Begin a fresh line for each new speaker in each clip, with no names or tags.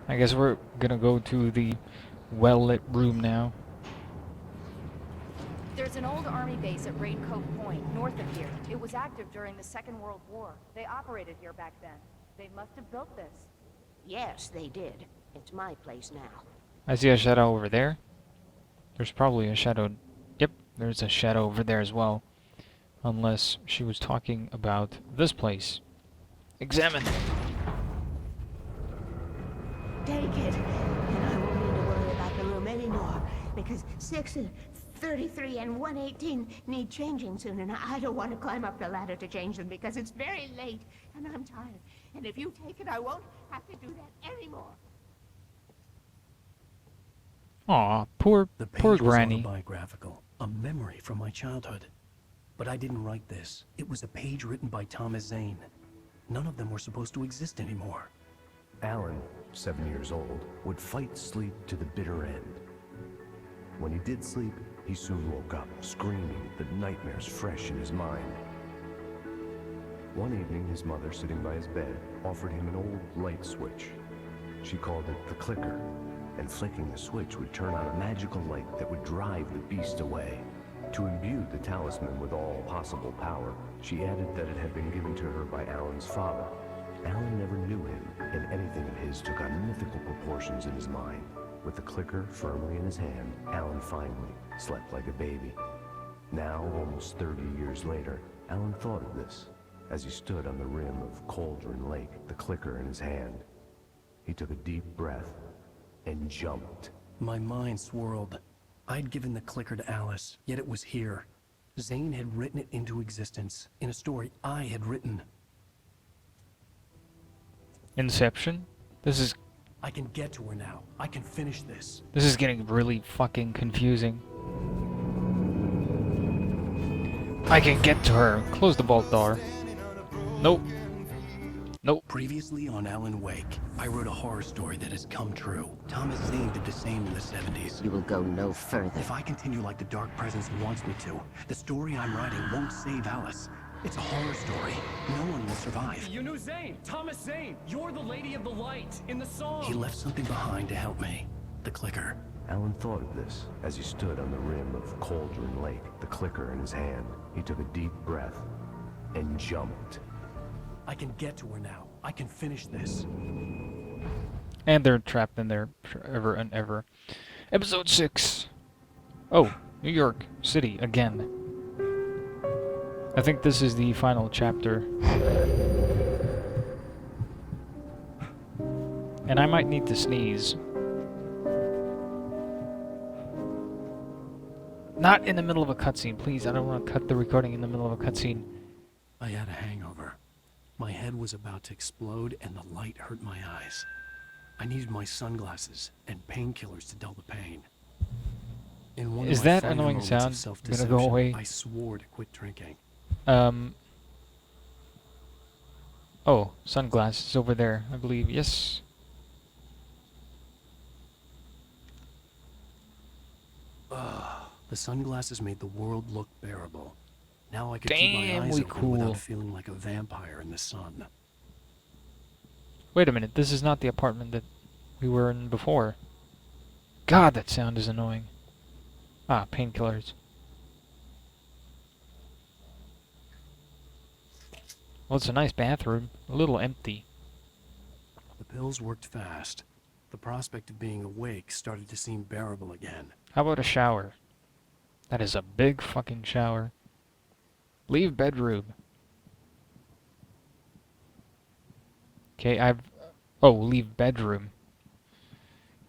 I guess we're gonna go to the well-lit room now.
There's an old army base at Raincoat Point, north of here. It was active during the Second World War. They operated here back then. They must have built this.
Yes, they did. It's my place now.
I see a shadow over there. There's probably a shadow. Yep, there's a shadow over there as well. Unless she was talking about this place. Examine.
Take it, and I won't need to worry about the room anymore, because 6 and 33 and 118 need changing soon, and I don't want to climb up the ladder to change them because it's very late, and I'm tired. And if you take it, I won't have to do that anymore.
Aw, poor
The
poor
page was
granny.
autobiographical, a memory from my childhood. But I didn't write this. It was a page written by Thomas Zane. None of them were supposed to exist anymore.
Alan, 7 years old, would fight sleep to the bitter end. When he did sleep, he soon woke up, screaming, the nightmares fresh in his mind. One evening, his mother, sitting by his bed, offered him an old light switch. She called it the clicker, and flicking the switch would turn on a magical light that would drive the beast away. To imbue the talisman with all possible power, she added that it had been given to her by Alan's father. Alan never knew him, and anything of his took on mythical proportions in his mind. With the clicker firmly in his hand, Alan finally slept like a baby. Now, almost 30 years later, Alan thought of this as he stood on the rim of Cauldron Lake, the clicker in his hand. He took a deep breath and jumped.
My mind swirled. I'd given the clicker to Alice, yet it was here. Zane had written it into existence, in a story I had written.
Inception? This
I can get to her now. I can finish this.
is getting really fucking confusing. I can get to her. Close the vault door. Nope. Nope.
Previously on Alan Wake, I wrote a horror story that has come true. Thomas Zane did the same in the 70s.
You will go no further.
If I continue like the Dark Presence wants me to, the story I'm writing won't save Alice. It's a horror story. No one will survive.
You knew Zane! Thomas Zane! You're the Lady of the Light in the song!
He left something behind to help me. The clicker.
Alan thought of this as he stood on the rim of Cauldron Lake, the clicker in his hand. He took a deep breath and jumped.
I can get to her now. I can finish this.
And they're trapped in there forever and ever. Episode 6. Oh, New York City again. I think this is the final chapter. And I might need to sneeze. Not in the middle of a cutscene, please. I don't want to cut the recording in the middle of a cutscene.
I had a hangover. My head was about to explode and the light hurt my eyes. I needed my sunglasses and painkillers to dull the pain. In one
Is
of my
that
final
annoying
moments
sound
of self-deception,
gonna go away?
I swore to quit drinking.
Oh, sunglasses over there, I believe. Yes.
The sunglasses made the world look bearable. Now I could keep my
Damn,
eyes
we
open
cool.
without feeling like a vampire in the sun.
Wait a minute, this is not the apartment that we were in before. God, that sound is annoying. Ah, painkillers. Well, it's a nice bathroom. A little empty.
The pills worked fast. The prospect of being awake started to seem bearable again.
How about a shower? That is a big fucking shower. Leave bedroom. Okay, oh, leave bedroom.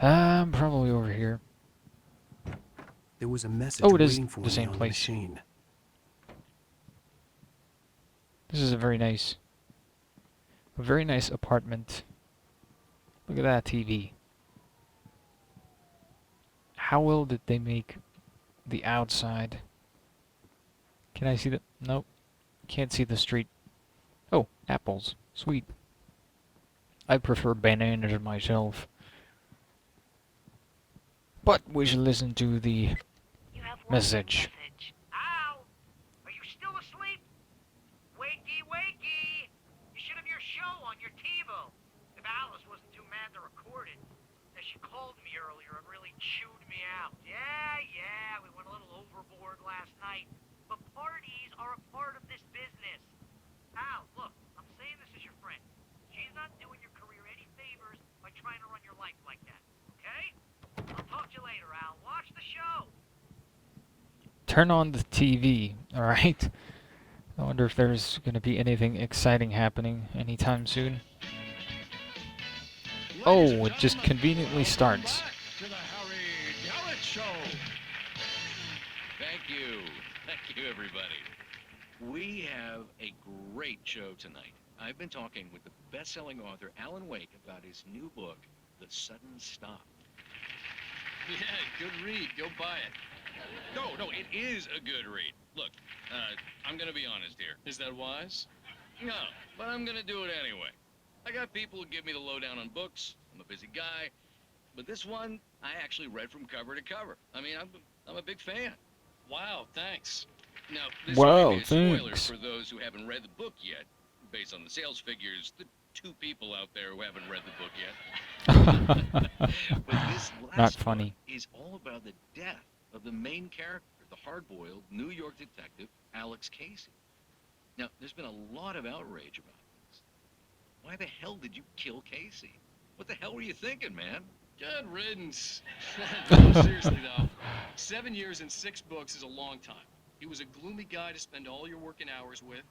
I'm probably over here.
There was a message
Oh, it is
waiting for
the
me
same
on the
place.
machine.
This is a very nice apartment. Look at that TV. How well did they make the outside? Can I see the... Nope. Can't see the street. Oh, apples. Sweet. I prefer bananas myself. But we should listen to the message.
Ow! Are you still asleep? Wakey, wakey! You should have your show on your TiVo. If Alice wasn't too mad to record it, as she called me earlier and really chewed me out. Yeah, we went a little overboard last night. But parties are a part of this business. Al, look, I'm saying this as your friend. She's not doing your career any favors by trying to run your life like that, okay? I'll talk to you later, Al. Watch the show.
Turn on the TV, alright? I wonder if there's gonna be anything exciting happening anytime soon. Oh, it just conveniently starts.
To the Harry Gallet Show.
Thank you. Thank you, everybody. We have a great show tonight. I've been talking with the best-selling author Alan Wake about his new book, The Sudden Stop.
Yeah, good read. Go buy it.
No, it is a good read. Look, I'm gonna be honest here.
Is that wise?
No, but I'm gonna do it anyway. I got people who give me the lowdown on books. I'm a busy guy. But this one, I actually read from cover to cover. I mean, I'm a big fan.
Wow, thanks.
Now, this
Wow,
might be a spoiler
thanks.
for those who haven't read the book yet. Based on the sales figures, the 2 people out there who haven't read the book yet. But this last
Not
book
funny.
is all about the death of the main character, the hard-boiled New York detective, Alex Casey. Now, there's been a lot of outrage about this. Why the hell did you kill Casey? What the hell were you thinking, man?
Good riddance. No, seriously, though. 7 years and 6 books is a long time. He was a gloomy guy to spend all your working hours with,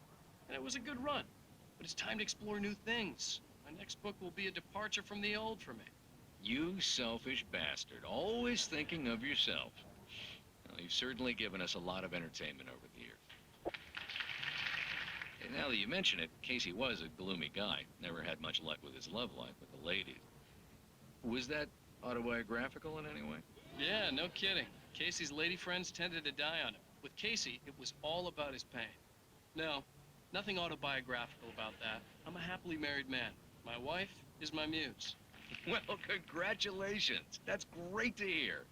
and it was a good run. But it's time to explore new things. My next book will be a departure from the old for me.
You selfish bastard, always thinking of yourself. Well, you've certainly given us a lot of entertainment over the years. And now that you mention it, Casey was a gloomy guy. Never had much luck with his love life with the ladies. Was that autobiographical in any way?
Yeah, no kidding. Casey's lady friends tended to die on him. With Casey, it was all about his pain. No, nothing autobiographical about that. I'm a happily married man. My wife is my muse.
Well, congratulations. That's great to hear.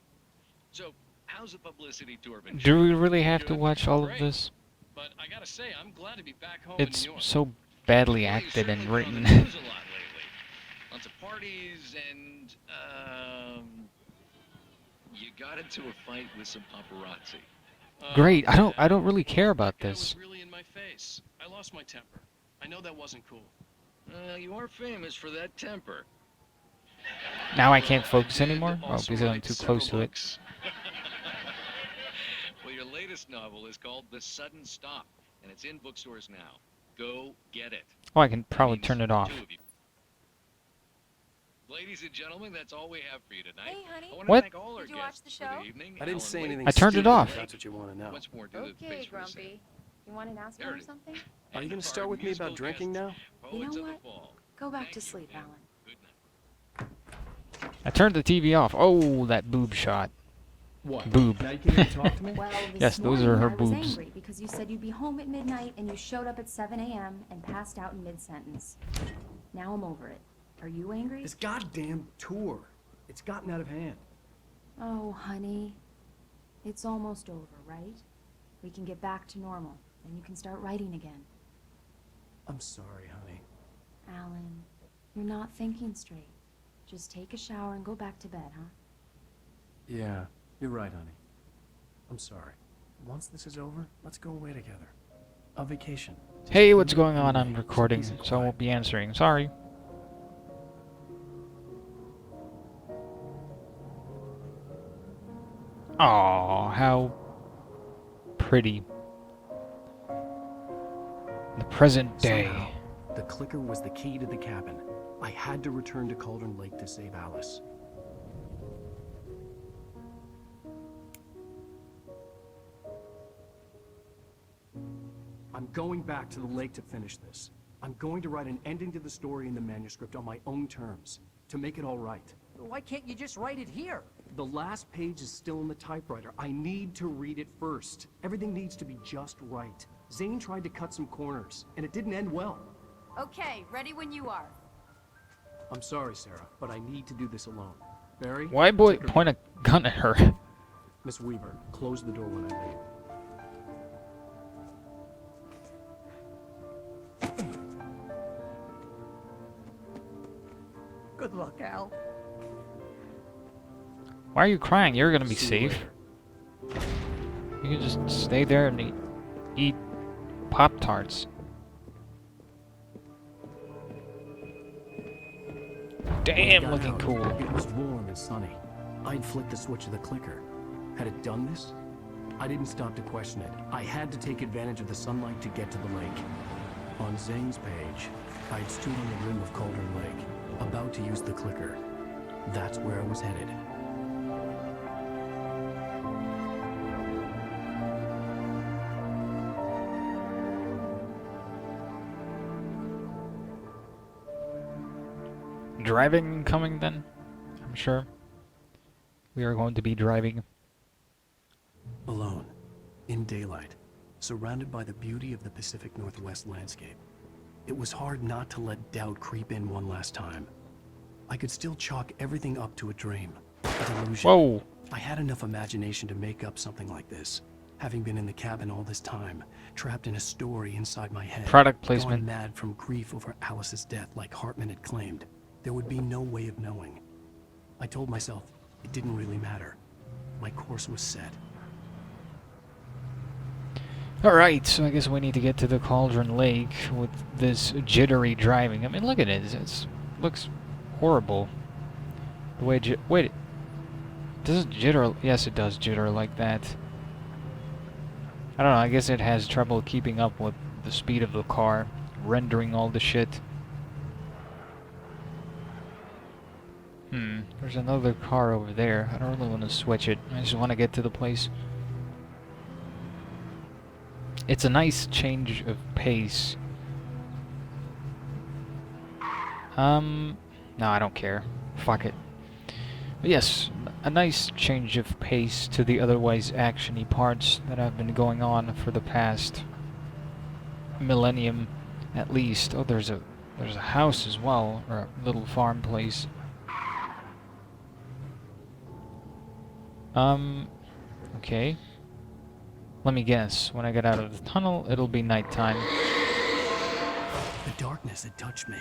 So, how's the publicity tour been?
Do we really have to
Good.
watch all of
Great.
this?
But I gotta say, I'm glad to be back home
It's
in New York.
so badly
Well,
acted and
you've certainly been
written.
on the news a lot lately. Lots of parties and, you got into a fight with some paparazzi.
Great. I
Yeah.
don't really care about
That guy was
this.
really in my face. I lost my temper. I know that wasn't cool.
You are famous for that temper.
Now I can't focus
did
anymore? Oh,
also
because I'm
write
too
several
close to it.
books. Well, your latest novel is called The Sudden Stop, and it's in bookstores now. Go get it.
Oh, I can
That
probably
means
turn it off.
2 of you. Ladies and gentlemen, that's all we have for you tonight.
Hey, honey.
I want
What?
to thank all our
Did you watch
guests
the
for
show?
the evening.
I didn't
Alan
say
Wake,
anything
I turned it
stupid,
off.
if that's what you want to know.
Once more, do the
Okay,
face for the same.
Grumpy. You want an aspirin
There
or
it is.
something?
Are you going
And
to start
our
with me
musical
about drinking
guests,
now?
Poets
know
of the
what?
Fall.
Go back
Thank
to
you,
sleep,
and
Alan.
good night.
I turned the TV off. Oh, that boob shot.
What?
Boob.
Now you can't even talk to me?
Well, this
Yes, those
morning
are her
I was
boobs.
angry because you said you'd be home at midnight and you showed up at 7 a.m. and passed out in mid-sentence. Now I'm over it. Are you angry?
This goddamn tour. It's gotten out of hand.
Oh, honey. It's almost over, right? We can get back to normal, and you can start writing again.
I'm sorry, honey.
Alan, you're not thinking straight. Just take a shower and go back to bed, huh?
Yeah, you're right, honey. I'm sorry. Once this is over, let's go away together. A vacation.
Hey, what's going on? I'm recording, so I won't be answering. Sorry. Aw, how pretty. The present day.
Somehow, the clicker was the key to the cabin. I had to return to Cauldron Lake to save Alice. I'm going back to the lake to finish this. I'm going to write an ending to the story in the manuscript on my own terms, to make it all right.
Why can't you just write it here?
The last page is still in the typewriter. I need to read it first. Everything needs to be just right. Zane tried to cut some corners, and it didn't end well.
Okay, ready when you are.
I'm sorry, Sarah, but I need to do this alone. Barry?
Why boy
take her
point a
back.
gun at her?
Miss Weaver, close the door when I leave.
Good luck, Al.
Why are you crying? You're gonna be
See you
safe.
later.
You can just stay there and eat Pop-Tarts. Damn,
When we got
looking
out,
cool.
It was warm and sunny. I'd flicked the switch of the clicker. Had it done this? I didn't stop to question it. I had to take advantage of the sunlight to get to the lake. On Zane's page, I'd stood on the rim of Cauldron Lake, about to use the clicker. That's where I was headed.
Driving coming then? I'm sure. We are going to be driving.
Alone, in daylight, surrounded by the beauty of the Pacific Northwest landscape. It was hard not to let doubt creep in one last time. I could still chalk everything up to a dream, a delusion.
Whoa!
I had enough imagination to make up something like this. Having been in the cabin all this time, trapped in a story inside my head,
Product
gone
placement.
mad from grief over Alice's death like Hartman had claimed, there would be no way of knowing. I told myself it didn't really matter. My course was set.
Alright, so I guess we need to get to the Cauldron Lake with this jittery driving. I mean, look at it. It looks horrible. The way wait, does it jitter? Yes, it does jitter like that. I don't know, I guess it has trouble keeping up with the speed of the car, rendering all the shit. There's another car over there. I don't really want to switch it. I just want to get to the place. It's a nice change of pace. No, I don't care. Fuck it. But yes, a nice change of pace to the otherwise actiony parts that have been going on for the past millennium, at least. Oh, there's a house as well, or a little farm place. Okay. Let me guess. When I get out of the tunnel, it'll be nighttime.
The darkness had touched me.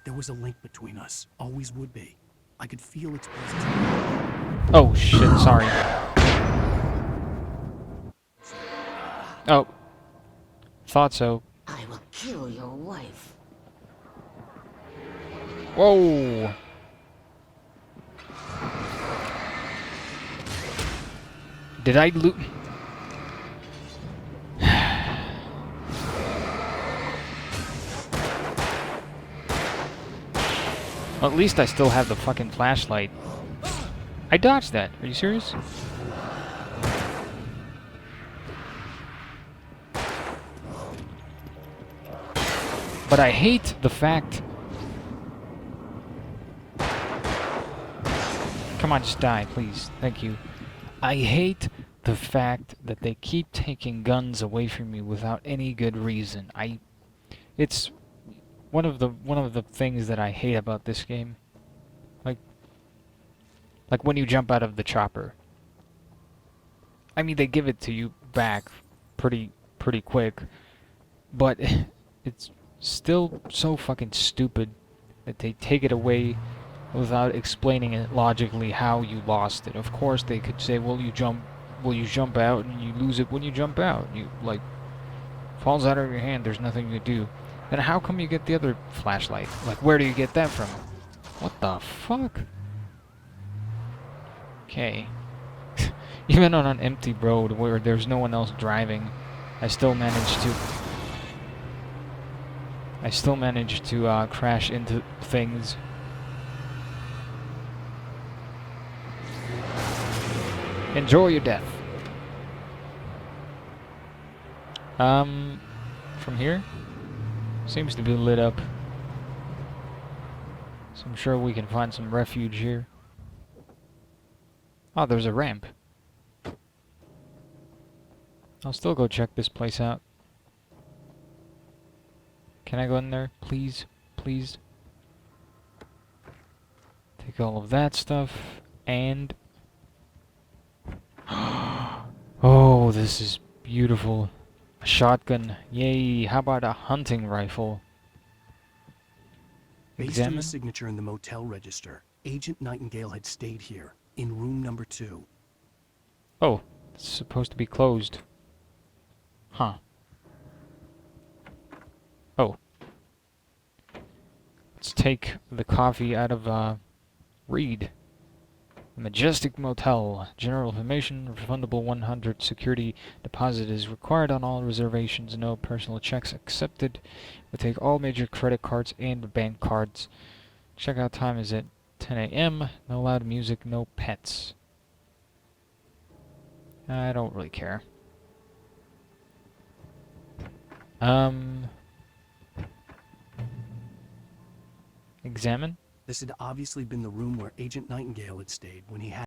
There was a link between us. Always would be. I could feel its presence.
Oh shit, sorry. Oh. Thought so.
I will kill your wife.
Whoa! Did I loot? Well, at least I still have the fucking flashlight. I dodged that. Are you serious? But I hate the fact... Come on, just die, please. Thank you. I hate the fact that they keep taking guns away from me without any good reason. It's one of the things that I hate about this game. Like when you jump out of the chopper. I mean, they give it to you back pretty quick, but it's still so fucking stupid that they take it away without explaining it logically how you lost it. Of course, they could say, well, you jump out and you lose it when you jump out. You, like, falls out of your hand, there's nothing you do. Then how come you get the other flashlight? Like, where do you get that from? What the fuck? Okay. Even on an empty road where there's no one else driving, I still managed to crash into things. Enjoy your death. From here? Seems to be lit up. So I'm sure we can find some refuge here. Oh, there's a ramp. I'll still go check this place out. Can I go in there? Please? Please? Take all of that stuff. And... oh, this is beautiful. A shotgun. Yay. How about a hunting rifle?
Based on
Examine?
the signature in the motel register, Agent Nightingale had stayed here, in room number 2.
Oh, it's supposed to be closed. Huh. Oh. Let's take the coffee out of, Reed. The Majestic Motel. General information, refundable 100 security deposit is required on all reservations. No personal checks accepted. We take all major credit cards and bank cards. Checkout time is at 10 a.m. No loud music, no pets. I don't really care. Examine?
This had obviously been the room where Agent Nightingale had stayed when he had